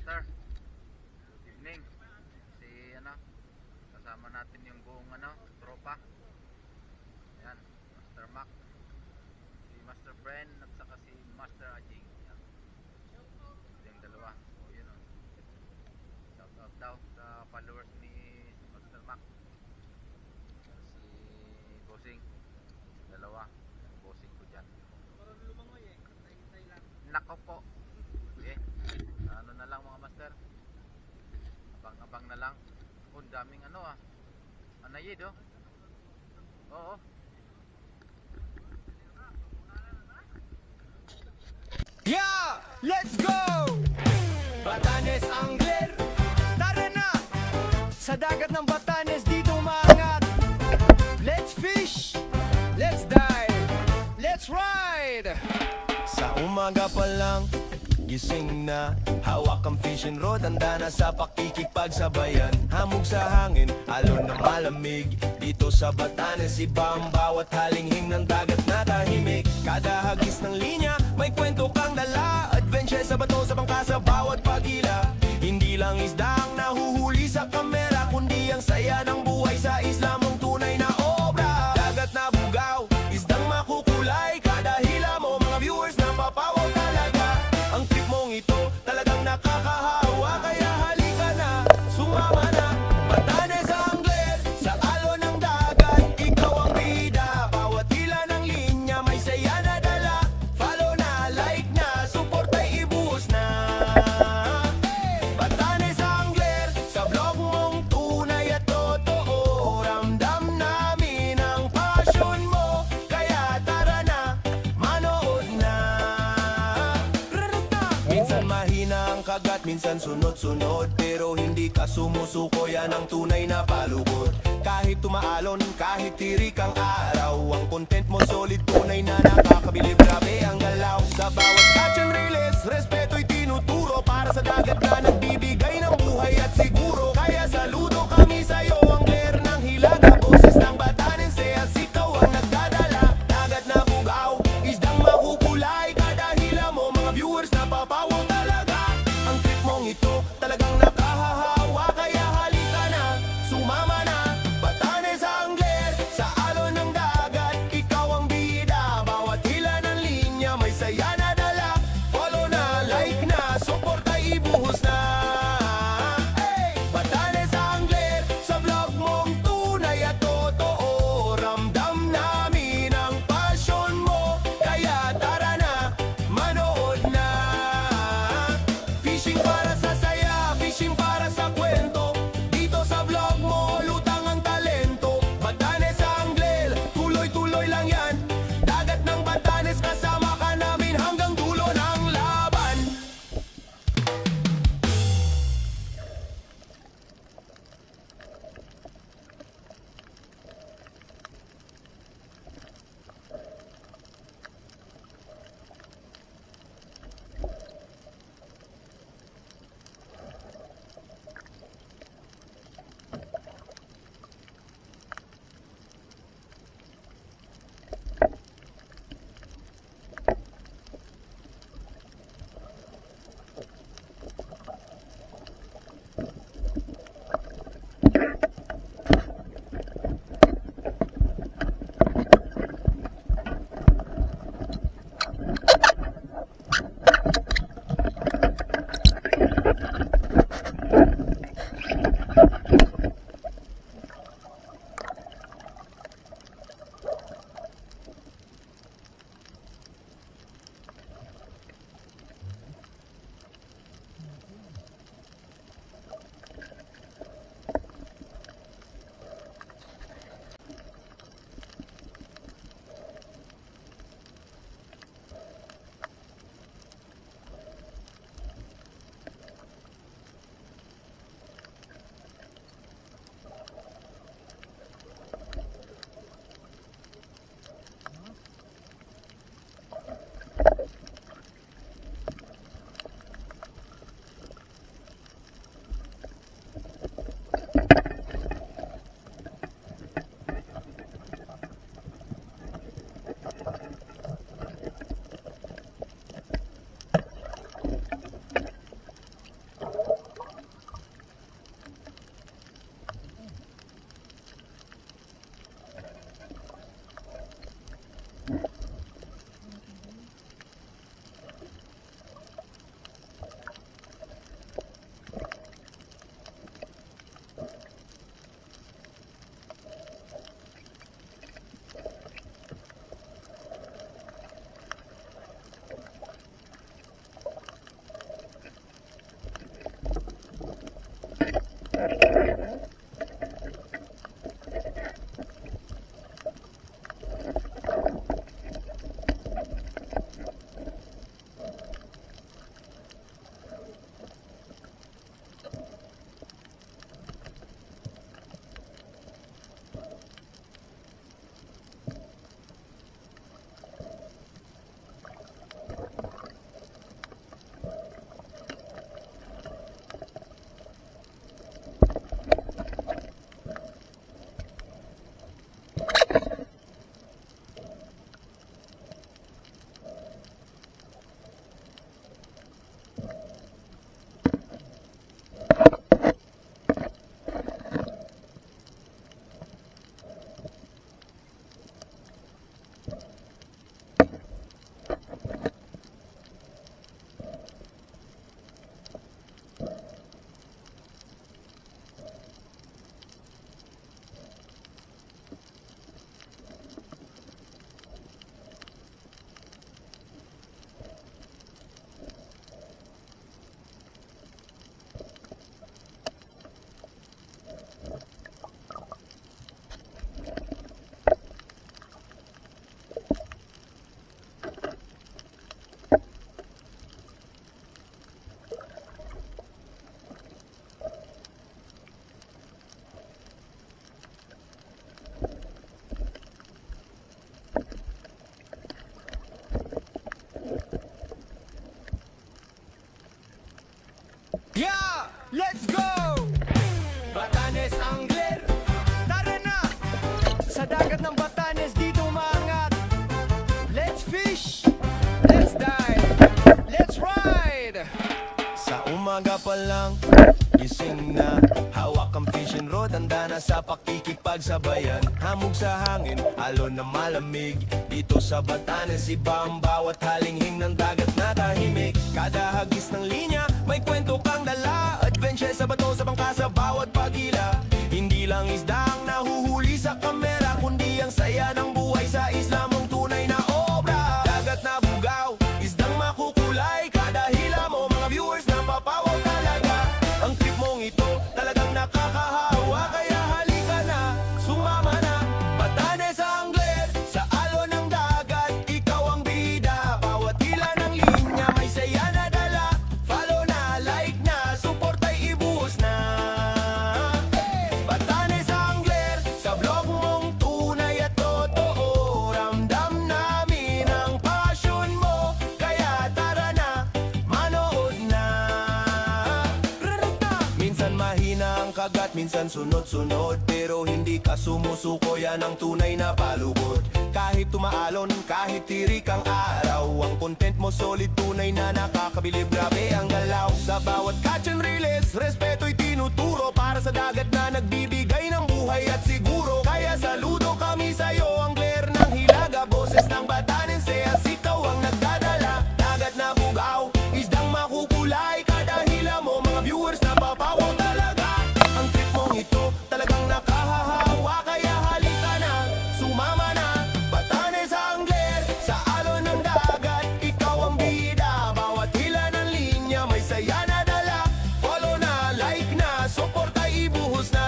Master. Good evening. Si kasama natin yung buong tropa. Ayan, Master Mac, si Master Bren at saka si Master Ajing. Ayan. Yung dalawa. O yun o. Shout out daw sa followers ni Master Mac. Si Bossing. Dalawa. Yung Bossing ko dyan. Nako po. Okay. Ano na lang mga master. Abang-abang na lang. Oh, daming anayid oh. Oo. Yeah! Let's go! Batanes Angler, tara na! Sa dagat ng Batanes dito umaangat. Let's fish! Let's dive! Let's ride! Sa umaga pa lang, gising na. Hawak ang fishing rod, handa na sa pakikipagsabayan. Hamog sa hangin, alon na malamig. Dito sa Batanes, iba ang bawat halinghing ng dagat na tahimik. Kada hagis ng linya, may kwento kang dala. Adventure sa bato, sa bangka, sa bawat pagila. Hindi lang isda ang nahuhuli sa kamera, kundi ang saya ng buhay sa isla mong tunay na obra. Dagat na bugaw, isdang makukulay. Kada hila mo, mga viewers na papawaw talaga. Ang trip mong ito, talagang nakakahawa. Kaya halika na, sumama na. Batanes Angler, sa alon ng dagat, ikaw ang bida. Bawat hila ng linya, may saya na dala. Follow na, like na, support ay ibuhos na. Batanes Angler, sa vlog mong tunay at totoo. Ramdam namin ang passion mo, kaya tara na, manood na. Minsan mahina ang kagat, minsan sunod-sunod. Pero hindi ka sumusuko, yan ang tunay na palubot. Kahit tumaalon, kahit tirik ang araw, ang content mo solid, tunay na nakakabilib. Grabe ang galaw, sa bawat catch and release, respeto'y tinuturo. Para sa dagat na nagbibigay ng buhay at siguro. Kaya saludo kami sa'yo, Angler ng Hilaga. Boses ng Batanenses, ikaw ang nagdadala. Dagat na bugaw, isdang makukulay. Kada hila mo, mga viewers na papawaw talaga. Ang trip mong ito, talagang nakahahawa. Kaya halika na, sumama na. Batanes Angler, sa alon ng dagat, ikaw ang bida. Bawat hila ng linya, may saya na dala. Follow na, like na, support ay ibuhos na. Yeah, let's go! Batanes Angler, tara na! Sa dagat ng Batanes dito umaangat. Let's fish, let's dive, let's ride! Sa umaga pa lang, gising na. Hawak ang fishing rod, handa na sa pakikipagsabayan. Hamog sa hangin, alon na malamig. Dito sa Batanes, iba ang bawat halinghing ng dagat na tahimik. Kada hagis ng linya, may kwento kang dala. Adventure sa bato, sa bangka, sa bawat pagila. Hindi lang isda ang nahuhuli sa kamera, kundi ang saya ng buhay sa isla mong tunay na obra. Dagat na bugaw, isdang makukulay. Kada hila mo, mga viewers na papawaw talaga. Ang trip mong ito, talagang nakakahawa. Kaya halika na, sumama na. Batanes Angler, sa alon ng dagat, ikaw ang bida. Bawat hila ng linya, may saya na dala. Follow na, like na, support ay ibuhos na. Batanes Angler, sa vlog mong tunay at totoo. Ramdam namin ang passion mo, kaya tara na, manood na. Minsan mahina ang kagat, minsan sunod-sunod, pero hindi ka sumusuko, yan ang tunay na palubot. Kahit tumaalon, kahit tirik ang araw, ang content mo solid, tunay na nakakabilib. Grabe ang galaw, sa bawat catch and release, respeto'y tinuturo. Para sa dagat na nagbibigay ng buhay at siguro. Kaya saludo kami sa'yo, Angler ng Hilaga. Boses ng Batanense, as ikaw ang nagdadala. Dagat na bugaw, isdang makukulay. Kada hila mo, mga viewers na papawaw talaga. Ang trip mong ito, talagang nakahahawa. Kaya halika na, sumama na. Batanes Angler, sa alon ng dagat, ikaw ang bida. Bawat hila ng linya, may saya na dala. Follow na, like na, support ay ibuhos na.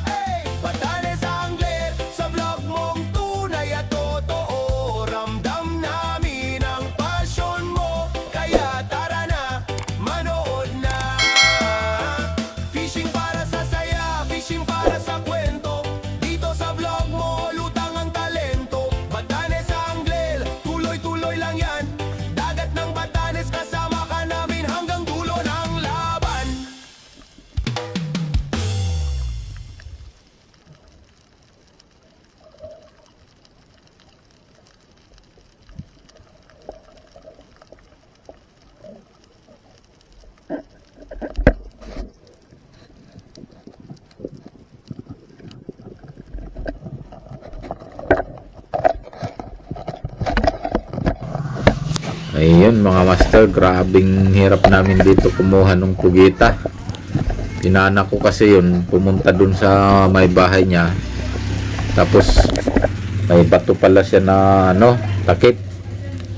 Hey! Batanes Angler, sa vlog mong tunay at totoo. Ramdam namin ang passion mo, kaya tara na, manood na. Fishing para sa saya, fishing para sa kwento. Dito sa vlog mo, lutang ang talento. Batanes Angler, tuloy-tuloy lang yan. Dagat ng Batanes, kasama ka namin hanggang dulo ng laban. Ayun mga master, grabing hirap namin dito kumuha ng pugita. Pinana ko kasi yun, pumunta dun sa may bahay niya. Tapos may bato pala siya na ano, takip.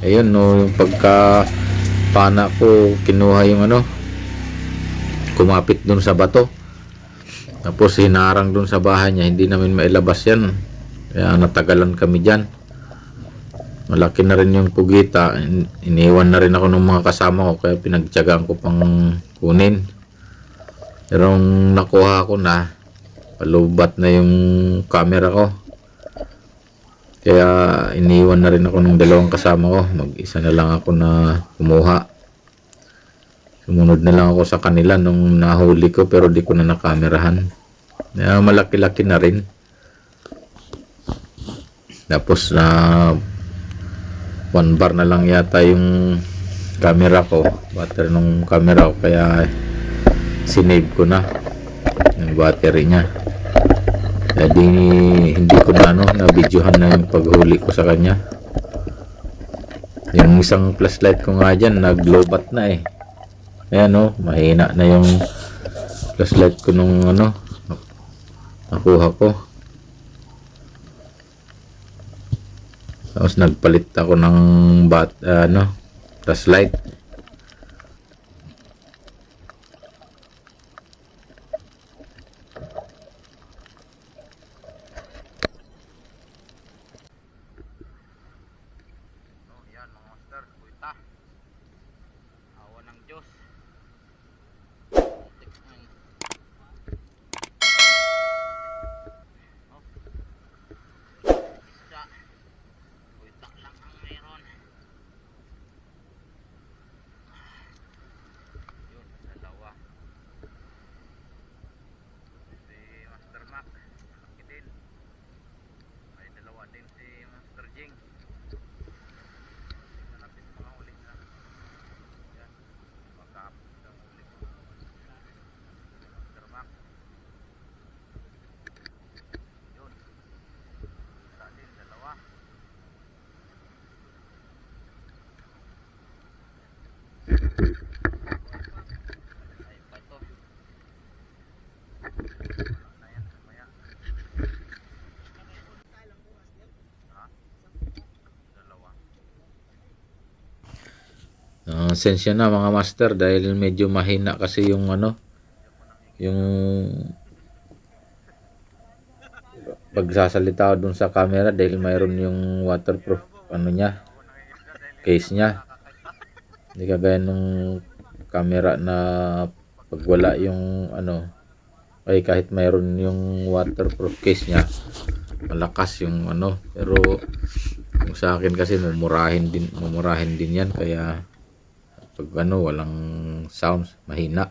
Ayun no, yung pagka pana ko, kinuha yung ano, kumapit dun sa bato. Tapos hinarang dun sa bahay niya, hindi namin mailabas yan. Kaya natagalan kami dyan. Malaki na rin yung pugita. Iniwan na rin ako ng mga kasama ko, kaya pinagtiyagaan ko pang kunin. Pero nung nakuha ko na, palubat na yung camera ko. Kaya iniwan na rin ako ng dalawang kasama ko. Mag-isa na lang ako na kumuha. Sumunod na lang ako sa kanila nung nahuli ko, pero di ko na nakamerahan. Malaki-laki na rin. Tapos na 1 bar na lang yata yung camera ko, battery nung camera ko, kaya sinave ko na yung battery niya. Kaya hindi ko na videohan na yung paghuli ko sa kanya. Yung isang flashlight ko nga dyan, nag-lowbat na eh. Ayan mahina na yung flashlight ko nung nakuha ko. Tapos nagpalit ako ng flashlight. Yan mga master, kuita. Awa ng Diyos. Kuita lang ang meron. Yun, dalawa. Si Master Mac, laki din. May dalawa din si Master Jing. Tingnan natin mga ulit na. Yan, magkahapon ang ulit. Master Mac. Yun. Wala din, dalawa. Ay, pa ito. Wala yan, mamaya. Ha? Dalawa. Sensya na mga master, dahil medyo mahina kasi yung yung pagsasalita dun sa camera, dahil mayroon yung waterproof niya, case niya. Hindi kagaya nung camera na pag wala yung ay kahit mayroon yung waterproof case niya, malakas yung pero yung sa akin kasi mumurahin din yan, kaya pag walang sounds, mahina.